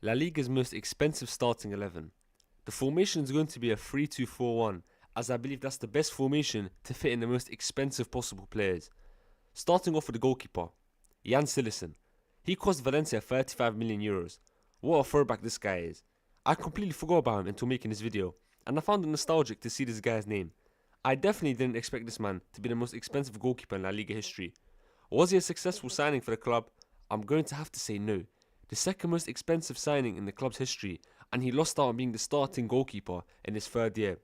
La Liga's most expensive starting 11. The formation is going to be a 3-2-4-1, as I believe that's the best formation to fit in the most expensive possible players. Starting off with the goalkeeper, Jan Sillissen. He cost Valencia 35 million euros. What a throwback this guy is. I completely forgot about him until making this video, and I found it nostalgic to see this guy's name. I definitely didn't expect this man to be the most expensive goalkeeper in La Liga history. Was he a successful signing for the club? I'm going to have to say no. The second most expensive signing in the club's history, and he lost out on being the starting goalkeeper in his third year.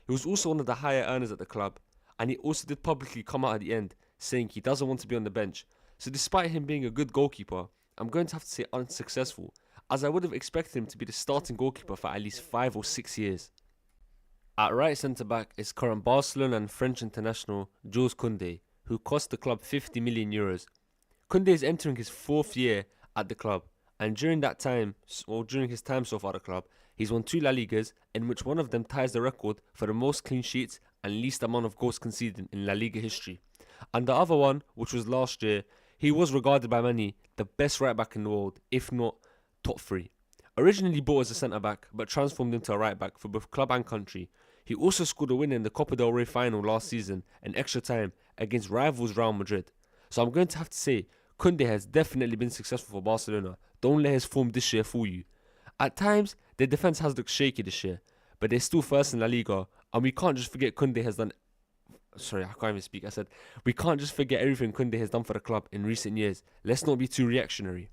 He was also one of the higher earners at the club, and he also did publicly come out at the end saying he doesn't want to be on the bench. So despite him being a good goalkeeper, I'm going to have to say unsuccessful, as I would have expected him to be the starting goalkeeper for at least 5 or 6 years. At right centre back is current Barcelona and French international Jules Koundé, who cost the club 50 million euros. Koundé is entering his 4th year at the club, and during his time so far at the club, he's won 2 La Ligas, in which one of them ties the record for the most clean sheets and least amount of goals conceded in La Liga history. And the other one, which was last year, he was regarded by many the best right back in the world, if not top 3. Originally bought as a centre back, but transformed into a right back for both club and country. He also scored a win in the Copa del Rey final last season in extra time against rivals Real Madrid. So I'm going to have to say, Koundé has definitely been successful for Barcelona. Don't let his form this year fool you. At times, their defence has looked shaky this year, but they're still first in La Liga, and we can't just forget Koundé has done... Sorry, I can't even speak. I said, we can't just forget everything Koundé has done for the club in recent years. Let's not be too reactionary.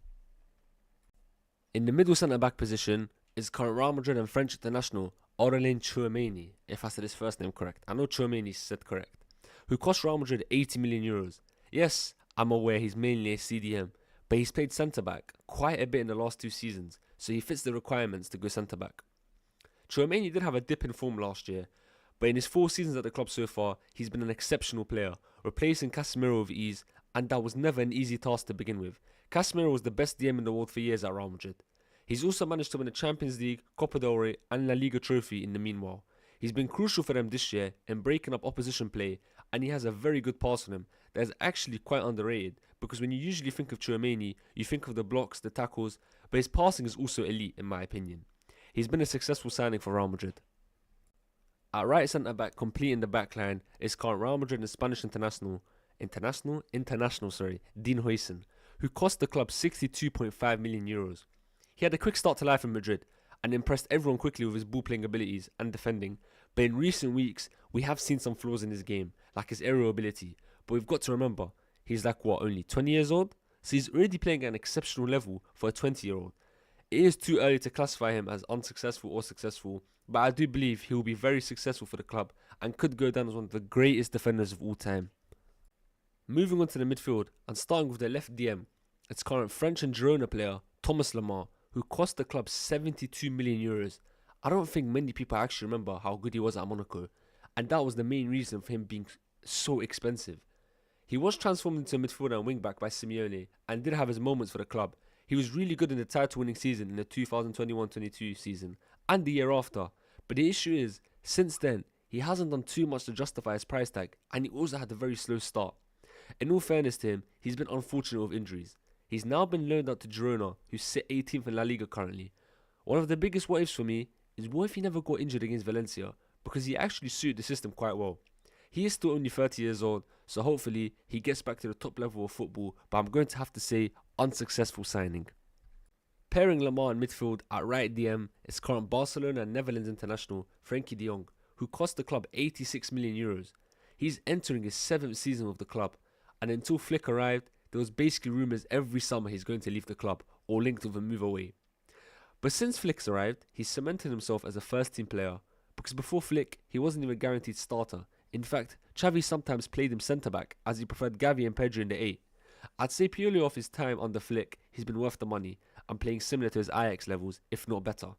In the middle centre-back position is current Real Madrid and French international Aurelien Tchouameni, if I said his first name correct. I know Tchouameni said correct. Who cost Real Madrid 80 million euros. Yes, I'm aware he's mainly a CDM, but he's played centre-back quite a bit in the last 2 seasons, so he fits the requirements to go centre-back. Tchouameni did have a dip in form last year, but in his 4 seasons at the club so far, he's been an exceptional player, replacing Casemiro with ease, and that was never an easy task to begin with. Casemiro was the best DM in the world for years at Real Madrid. He's also managed to win the Champions League, Copa del Rey and La Liga trophy in the meanwhile. He's been crucial for them this year in breaking up opposition play, and he has a very good pass on him that is actually quite underrated, because when you usually think of Tchouameni, you think of the blocks, the tackles, but his passing is also elite in my opinion. He's been a successful signing for Real Madrid. At right centre back, completing the back line, is current Real Madrid and Spanish international, Dean Huijsen, who cost the club 62.5 million euros. He had a quick start to life in Madrid and impressed everyone quickly with his ball-playing abilities and defending, but in recent weeks, we have seen some flaws in his game, like his aerial ability, but we've got to remember, he's only 20 years old? So he's already playing at an exceptional level for a 20-year-old. It is too early to classify him as unsuccessful or successful, but I do believe he will be very successful for the club and could go down as one of the greatest defenders of all time. Moving on to the midfield and starting with the left DM, it's current French and Girona player Thomas Lemar, who cost the club 72 million euros. I don't think many people actually remember how good he was at Monaco, and that was the main reason for him being so expensive. He was transformed into a midfielder and wing-back by Simeone and did have his moments for the club. He was really good in the title-winning season in the 2021-22 season and the year after, but the issue is, since then, he hasn't done too much to justify his price tag, and he also had a very slow start. In all fairness to him, he's been unfortunate with injuries. He's now been loaned out to Girona, who sit 18th in La Liga currently. One of the biggest what ifs for me is what if he never got injured against Valencia, because he actually suited the system quite well. He is still only 30 years old, so hopefully he gets back to the top level of football, but I'm going to have to say unsuccessful signing. Pairing Lemar in midfield at right DM is current Barcelona and Netherlands international Frenkie de Jong, who cost the club 86 million euros. He's entering his 7th season with the club, and until Flick arrived, there was basically rumours every summer he's going to leave the club or linked with a move away. But since Flick's arrived, he's cemented himself as a first team player, because before Flick, he wasn't even guaranteed starter. In fact, Xavi sometimes played him centre back as he preferred Gavi and Pedri in the 8. I'd say purely off his time under Flick, he's been worth the money and playing similar to his Ajax levels, if not better.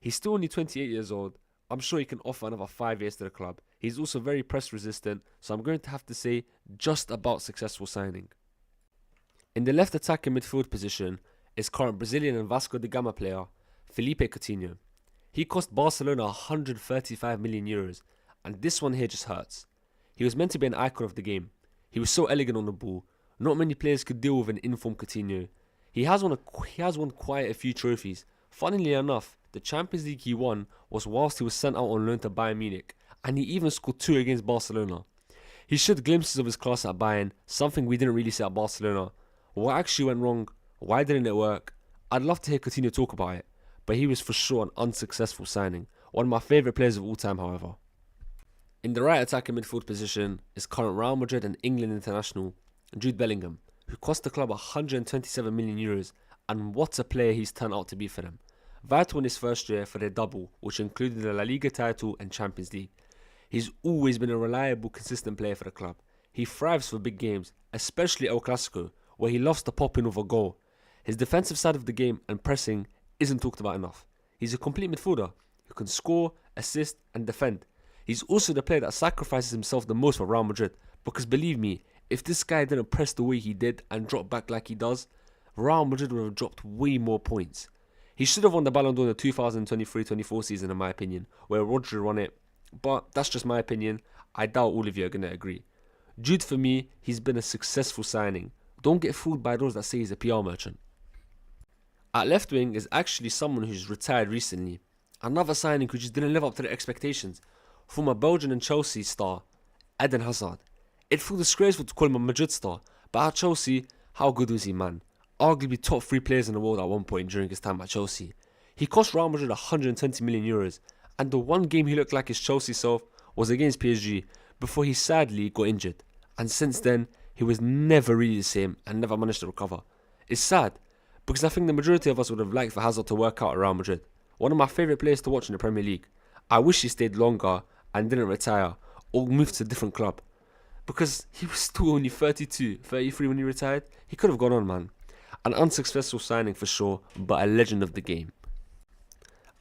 He's still only 28 years old. I'm sure he can offer another 5 years to the club. He's also very press resistant, so I'm going to have to say just about successful signing. In the left attacking midfield position is current Brazilian and Vasco da Gama player Felipe Coutinho. He cost Barcelona 135 million euros, and this one here just hurts. He was meant to be an icon of the game. He was so elegant on the ball. Not many players could deal with an informed Coutinho. He has won quite a few trophies, Funnily enough, the Champions League he won was whilst he was sent out on loan to Bayern Munich, and he even scored 2 against Barcelona. He showed glimpses of his class at Bayern, something we didn't really see at Barcelona. What actually went wrong? Why didn't it work? I'd love to hear Coutinho talk about it, but he was for sure an unsuccessful signing. One of my favourite players of all time, however. In the right attacking midfield position is current Real Madrid and England international Jude Bellingham, who cost the club €127 million, and what a player he's turned out to be for them. Vital in his first year for their double, which included the La Liga title and Champions League. He's always been a reliable, consistent player for the club. He thrives for big games, especially El Clasico, where he loves to pop in with a goal. His defensive side of the game and pressing isn't talked about enough. He's a complete midfielder who can score, assist and defend. He's also the player that sacrifices himself the most for Real Madrid, because believe me, if this guy didn't press the way he did and drop back like he does, Real Madrid would have dropped way more points. He should have won the Ballon d'Or in the 2023-24 season in my opinion, where Rodri won it, but that's just my opinion. I doubt all of you are going to agree. Jude, for me, he's been a successful signing. Don't get fooled by those that say he's a PR merchant. At left wing is actually someone who's retired recently. Another signing who just didn't live up to the expectations. Former Belgian and Chelsea star, Eden Hazard. It feels disgraceful to call him a Madrid star, but at Chelsea, how good was he, man? Arguably top 3 players in the world at one point during his time at Chelsea. He cost Real Madrid €120 million, and the one game he looked like his Chelsea self was against PSG before he sadly got injured. And since then, he was never really the same and never managed to recover. It's sad, because I think the majority of us would have liked for Hazard to work out at Real Madrid. One of my favourite players to watch in the Premier League. I wish he stayed longer and didn't retire or moved to a different club, because he was still only 32, 33 when he retired. He could have gone on, man. An unsuccessful signing for sure, but a legend of the game.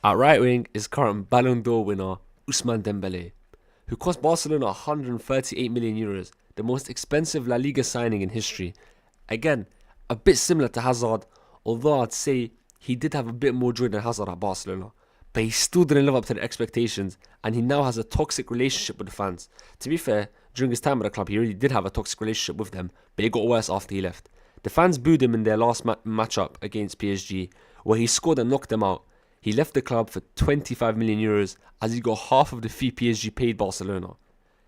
At right wing is current Ballon d'Or winner Ousmane Dembélé, who cost Barcelona €138 million, the most expensive La Liga signing in history. Again, a bit similar to Hazard, although I'd say he did have a bit more joy than Hazard at Barcelona. But he still didn't live up to the expectations, and he now has a toxic relationship with the fans. To be fair, during his time at the club, he really did have a toxic relationship with them, but it got worse after he left. The fans booed him in their last matchup against PSG, where he scored and knocked them out. He left the club for €25 million as he got half of the fee PSG paid Barcelona.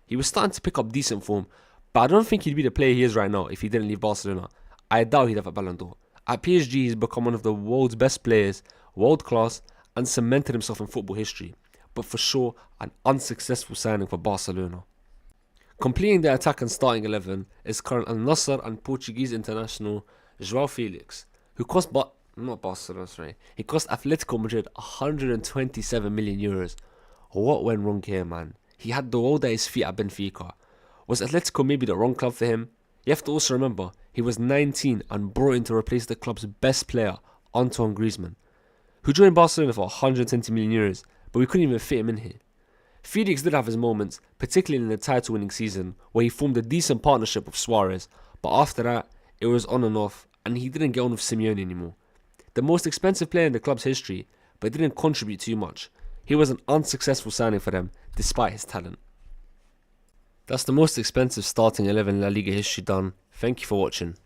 He was starting to pick up decent form, but I don't think he'd be the player he is right now if he didn't leave Barcelona. I doubt he'd have a Ballon d'Or. At PSG, he's become one of the world's best players, world class, and cemented himself in football history, but for sure an unsuccessful signing for Barcelona. Completing the attack and starting 11 is current Al Nassr and Portuguese international João Felix, who cost he cost Atletico Madrid €127 million. What went wrong here, man? He had the world at his feet at Benfica. Was Atletico maybe the wrong club for him? You have to also remember, he was 19 and brought in to replace the club's best player, Antoine Griezmann, who joined Barcelona for €120 million, but we couldn't even fit him in here. Felix did have his moments, particularly in the title-winning season, where he formed a decent partnership with Suarez, but after that, it was on and off, and he didn't get on with Simeone anymore. The most expensive player in the club's history, but didn't contribute too much. He was an unsuccessful signing for them, despite his talent. That's the most expensive starting 11 in La Liga history done. Thank you for watching.